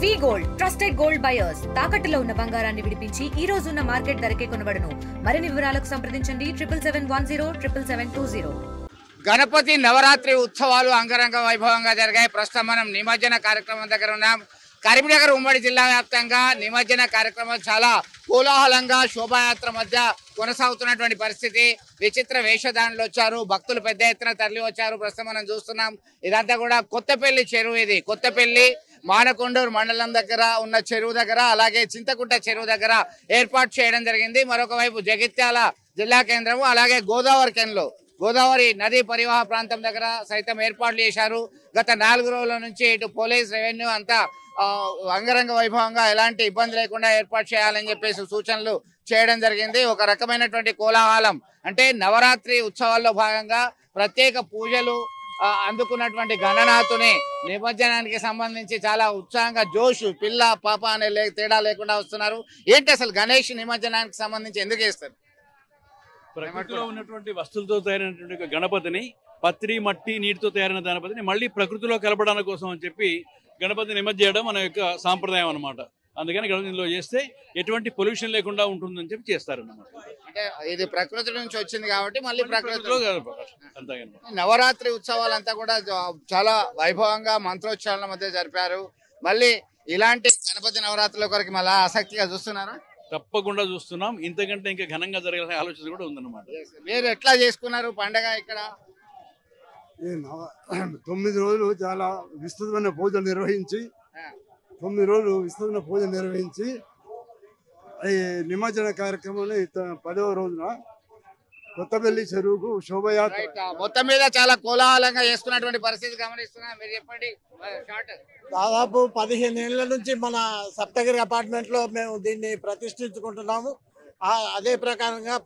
వి gold trusted gold buyers తాకట్టులో ఉన్న బంగారాన్ని విడిపించి ఈ రోజు ఉన్న మార్కెట్ ధరకే కొనబడును. మరిన్ని వివరాలకు సంప్రదించండి 7710 గణపతి నవరాత్రి ఉత్సవాలు అంగరంగ వైభవంగా జరిగాయి. ప్రస్తుతం మనం నిమజ్జన కార్యక్రమం దగ్గర ఉన్నాం. కరీంనగర్ ఉమ్మడి జిల్లా వ్యాప్తంగా నిమజ్జన కార్యక్రమాలు చాలా కోలాహలంగా శోభాయాత్ర మధ్య కొనసాగుతున్నటువంటి పరిస్థితి. విచిత్ర వేషధారణలు వచ్చారు, భక్తులు పెద్ద ఎత్తున తరలి వచ్చారు. ప్రస్తుతం మనం చూస్తున్నాం ఇదంతా కూడా కొత్తపల్లి చెరువు. ఇది కొత్తపల్లి మానకొండూరు మండలం దగ్గర ఉన్న చెరువు దగ్గర, అలాగే చింతకుంట చెరువు దగ్గర ఏర్పాటు చేయడం జరిగింది. మరొక వైపు జగిత్యాల జిల్లా కేంద్రము, అలాగే గోదావరి నదీ పరివాహ ప్రాంతం దగ్గర సైతం ఏర్పాట్లు చేశారు. గత 4 రోజుల నుంచి ఇటు పోలీస్, రెవెన్యూ అంతా అంగరంగ వైభవంగా ఎలాంటి ఇబ్బంది లేకుండా ఏర్పాటు చేయాలని చెప్పేసి సూచనలు చేయడం జరిగింది. ఒక రకమైనటువంటి కోలాహలం, అంటే నవరాత్రి ఉత్సవాల్లో భాగంగా ప్రత్యేక పూజలు అందుకున్నటువంటి గణనాథుని నిమజ్జనానికి సంబంధించి చాలా ఉత్సాహంగా జోష్, పిల్ల పాప అనే తేడా లేకుండా వస్తున్నారు. ఏంటి అసలు గణేష్ నిమజ్జనానికి సంబంధించి ఎందుకు వేస్తారు? ప్రకృతిలో ఉన్నటువంటి వస్తువులతో తయారైనటువంటి గణపతిని, పత్రి, మట్టి, నీటితో తయారైన గణపతిని మళ్ళీ ప్రకృతిలో కలపడానికి కోసం అని చెప్పి గణపతి నిమజ్జేయడం మన యొక్క సాంప్రదాయం అనమాట. అందుకని గణపతిలో చేస్తే ఎటువంటి పొల్యూషన్ లేకుండా ఉంటుందని చెప్పి చేస్తారన్నమాట. అంటే ఇది ప్రకృతి నుంచి వచ్చింది కాబట్టి మళ్ళీ ప్రకృతిలో అంతే. నవరాత్రి ఉత్సవాలంతా కూడా చాలా వైభవంగా మంత్రోచ్చారణ మధ్య జరిపారు. మళ్ళీ ఇలాంటి గణపతి నవరాత్రుల కొరకు మళ్ళీ ఆసక్తిగా చూస్తున్నారా? తప్పకుండా చూస్తున్నాం. ఇంతకంటే ఇంకా ఘనంగా జరగాలనే ఆలోచన కూడా ఉందన్నమాట. మీరు ఎట్లా చేసుకున్నారు పండగ ఇక్కడ? 9 రోజులు చాలా విస్తృతమైన పూజలు నిర్వహించి 9 రోజులు విస్తృతమైన పూజలు నిర్వహించి ఈ నిమజ్జన కార్యక్రమంలో 10వ రోజున కొత్తపల్లి చెరువుకు శోభయాత్ర మొత్తం మీద చాలా కోలాహలంగా చేసుకున్నటువంటి పరిస్థితి గమనిస్తున్నా. మీరు చెప్పండి. దాదాపు 15 ఏళ్ల నుంచి మన సప్తగిరి అపార్ట్మెంట్ లో మేము దీన్ని ప్రతిష్ఠించుకుంటున్నాము. అదే ప్రకారంగా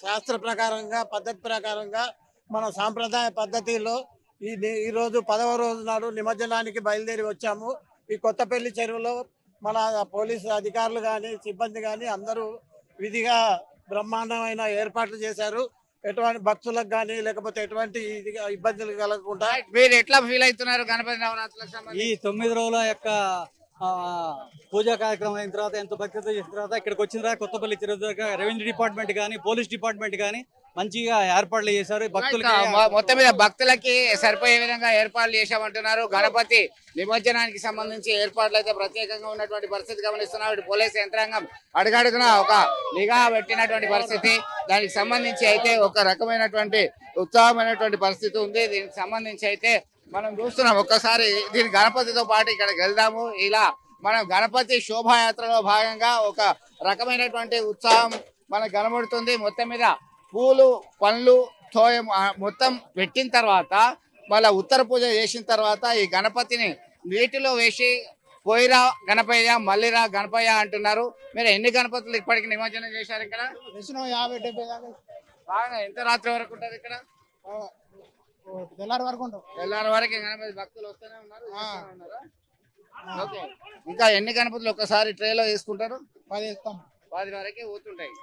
శాస్త్ర ప్రకారంగా, పద్ధతి ప్రకారంగా, మన సాంప్రదాయ పద్ధతిలో ఈ రోజు 10వ రోజు నాడు నిమజ్జనానికి బయలుదేరి వచ్చాము. ఈ కొత్తపల్లి చెరువులో మన పోలీసు అధికారులు కానీ, సిబ్బంది కానీ అందరూ విధిగా బ్రహ్మాండమైన ఏర్పాట్లు చేశారు. ఎటువంటి భక్తులకు కానీ లేకపోతే ఎటువంటి ఇబ్బందులు కలగకుండా. మీరు ఎట్లా ఫీల్ అవుతున్నారు గణపతి నవరాత్రులకు సంబంధించి? ఈ 9 రోజుల యొక్క పూజా కార్యక్రమం అయిన తర్వాత, ఎంతో భక్తితో చేసిన తర్వాత ఇక్కడికి వచ్చిన తర్వాత కొత్తపల్లి చెరువు దగ్గర రెవెన్యూ డిపార్ట్మెంట్ కానీ, పోలీస్ డిపార్ట్మెంట్ కానీ మంచిగా ఏర్పాట్లు చేశారు. భక్తులకి మొత్తం మీద భక్తులకి సరిపోయే విధంగా ఏర్పాట్లు చేశామంటున్నారు. గణపతి నిమజ్జనానికి సంబంధించి ఏర్పాట్లు అయితే ప్రత్యేకంగా ఉన్నటువంటి పరిస్థితి గమనిస్తున్నారు. ఇటు పోలీసు యంత్రాంగం అడుగడుగున ఒక నిఘా పెట్టినటువంటి పరిస్థితి. దానికి సంబంధించి అయితే ఒక రకమైనటువంటి ఉత్సాహమైనటువంటి పరిస్థితి ఉంది. దీనికి సంబంధించి అయితే మనం చూస్తున్నాం. ఒక్కసారి దీని గణపతితో పాటు ఇక్కడికి వెళ్దాము. ఇలా మనం గణపతి శోభాయాత్రలో భాగంగా ఒక రకమైనటువంటి ఉత్సాహం మనకు కనబడుతుంది. మొత్తం మీద పూలు, పండ్లు, తోయం మొత్తం పెట్టిన తర్వాత మళ్ళీ ఉత్తర పూజ చేసిన తర్వాత ఈ గణపతిని నీటిలో వేసి పోయిరా గణపయ్య, మల్లిరా గణపయ్య అంటున్నారు. మీరు ఎన్ని గణపతులు ఇప్పటికి నిమజ్జనం చేశారు ఇక్కడ? 50-70 దాకా. బాగా ఎంత రాత్రి వరకు ఉంటుంది ఇక్కడ? తెల్లారి వరకు ఉంటుంది. తెల్లారి వరకు గణపతి భక్తులు వస్తూనే ఉన్నారు. ఓకే, ఇంకా ఎన్ని గణపతులు ఒక్కసారి ట్రేలో వేసుకుంటారు? 10 వరకే పోతుంటాయి.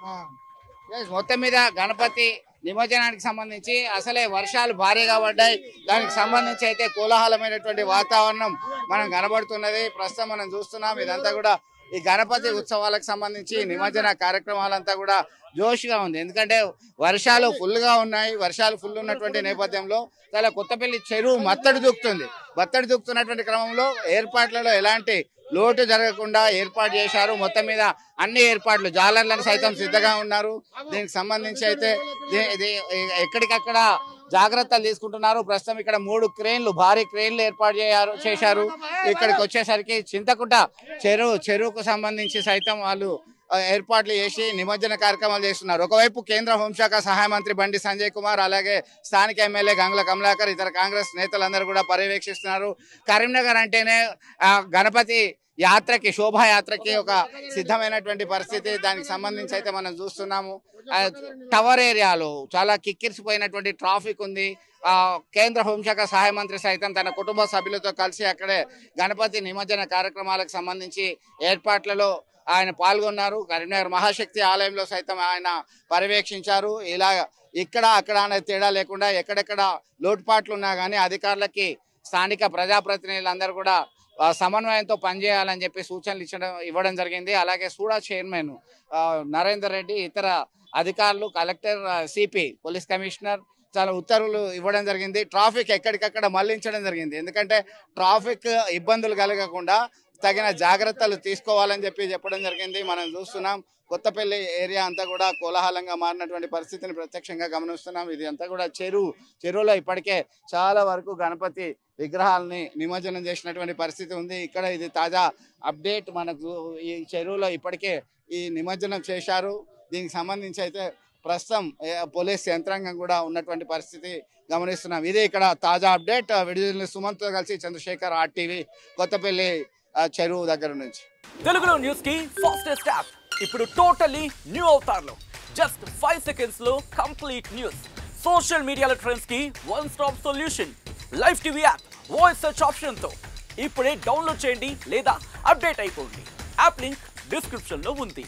మొత్తం మీద గణపతి నిమజ్జనానికి సంబంధించి అసలే వర్షాలు భారీగా పడ్డాయి. దానికి సంబంధించి అయితే కోలాహలమైనటువంటి వాతావరణం మనం కనబడుతున్నది. ప్రస్తుతం మనం చూస్తున్నాం ఇదంతా కూడా ఈ గణపతి ఉత్సవాలకు సంబంధించి నిమజ్జన కార్యక్రమాలంతా కూడా జోష్గా ఉంది. ఎందుకంటే వర్షాలు ఫుల్గా ఉన్నాయి. వర్షాలు ఫుల్ ఉన్నటువంటి నేపథ్యంలో చాలా కొత్తపల్లి చెరువు మత్తడి దూకుతున్నటువంటి క్రమంలో ఏర్పాట్లలో ఎలాంటి లోటు జరగకుండా ఏర్పాటు చేశారు. మొత్తం మీద అన్ని ఏర్పాట్లు, జాలర్లను సైతం సిద్ధంగా ఉన్నారు. దీనికి సంబంధించి అయితే ఎక్కడికక్కడ జాగ్రత్తలు తీసుకుంటున్నారు. ప్రస్తుతం ఇక్కడ 3 క్రేన్లు, భారీ క్రేన్లు ఏర్పాటు చేశారు. ఇక్కడికి వచ్చేసరికి చింతకుంట చెరువుకు సంబంధించి సైతం వాళ్ళు ఏర్పాట్లు చేసి నిమజ్జన కార్యక్రమాలు చేస్తున్నారు. ఒకవైపు కేంద్ర హోంశాఖ సహాయ మంత్రి బండి సంజయ్ కుమార్, అలాగే స్థానిక ఎమ్మెల్యే గంగుల కమలాకర్, ఇతర కాంగ్రెస్ నేతలందరూ కూడా పర్యవేక్షిస్తున్నారు. కరీంనగర్ అంటేనే గణపతి యాత్రకి, శోభాయాత్రకి ఒక సిద్ధమైనటువంటి పరిస్థితి. దానికి సంబంధించి అయితే మనం చూస్తున్నాము టవర్ ఏరియాలో చాలా కిక్కిరిసిపోయినటువంటి ట్రాఫిక్ ఉంది. కేంద్ర హోంశాఖ సహాయ మంత్రి సైతం తన కుటుంబ సభ్యులతో కలిసి అక్కడే గణపతి నిమజ్జన కార్యక్రమాలకు సంబంధించి ఏర్పాట్లలో ఆయన పాల్గొన్నారు. కరీంనగర్ మహాశక్తి ఆలయంలో సైతం ఆయన పర్యవేక్షించారు. ఇలా ఇక్కడ అక్కడ అనే తేడా లేకుండా ఎక్కడెక్కడ లోటుపాట్లు ఉన్నా కానీ అధికారులకి స్థానిక ప్రజాప్రతినిధులందరూ కూడా సమన్వయంతో పనిచేయాలని చెప్పి సూచనలు ఇవ్వడం జరిగింది. అలాగే సూడా చైర్మన్ నరేందర్ రెడ్డి, ఇతర అధికారులు, కలెక్టర్, సిపి, పోలీస్ కమిషనర్ చాలా ఉత్తర్వులు ఇవ్వడం జరిగింది. ట్రాఫిక్ ఎక్కడికక్కడ మళ్లించడం జరిగింది. ఎందుకంటే ట్రాఫిక్ ఇబ్బందులు కలగకుండా తగిన జాగ్రత్తలు తీసుకోవాలని చెప్పడం జరిగింది. మనం చూస్తున్నాం కొత్తపల్లి ఏరియా అంతా కూడా కోలాహలంగా మారినటువంటి పరిస్థితిని ప్రత్యక్షంగా గమనిస్తున్నాం. ఇది అంతా కూడా చెరువులో ఇప్పటికే చాలా వరకు గణపతి విగ్రహాలని నిమజ్జనం చేసినటువంటి పరిస్థితి ఉంది. ఇక్కడ ఇది తాజా అప్డేట్. మనకు ఈ చెరువులో ఇప్పటికే ఈ నిమజ్జనం చేశారు. దీనికి సంబంధించి అయితే ప్రస్తుతం పోలీస్ యంత్రాంగం కూడా ఉన్నటువంటి పరిస్థితి గమనిస్తున్నాం. ఇది ఇక్కడ తాజా అప్డేట్. విడుదల సుమంత్తో కలిసి చంద్రశేఖర్, RTV, కొత్తపల్లి చెరువు దగ్గర నుంచి. తెలుగులో న్యూస్ కి ఫాస్టెస్ట్ యాప్ ఇప్పుడు టోటల్లీ న్యూ అవతార్లో జస్ట్ 5 seconds లో కంప్లీట్ న్యూస్. సోషల్ మీడియాలో ట్రెండ్స్ కి one stop solution. Live TV app voice search option తో ఇప్పుడే డౌన్లోడ్ చేయండి లేదా అప్డేట్ అయిపోండి. యాప్ లింక్ డిస్క్రిప్షన్ లో ఉంది.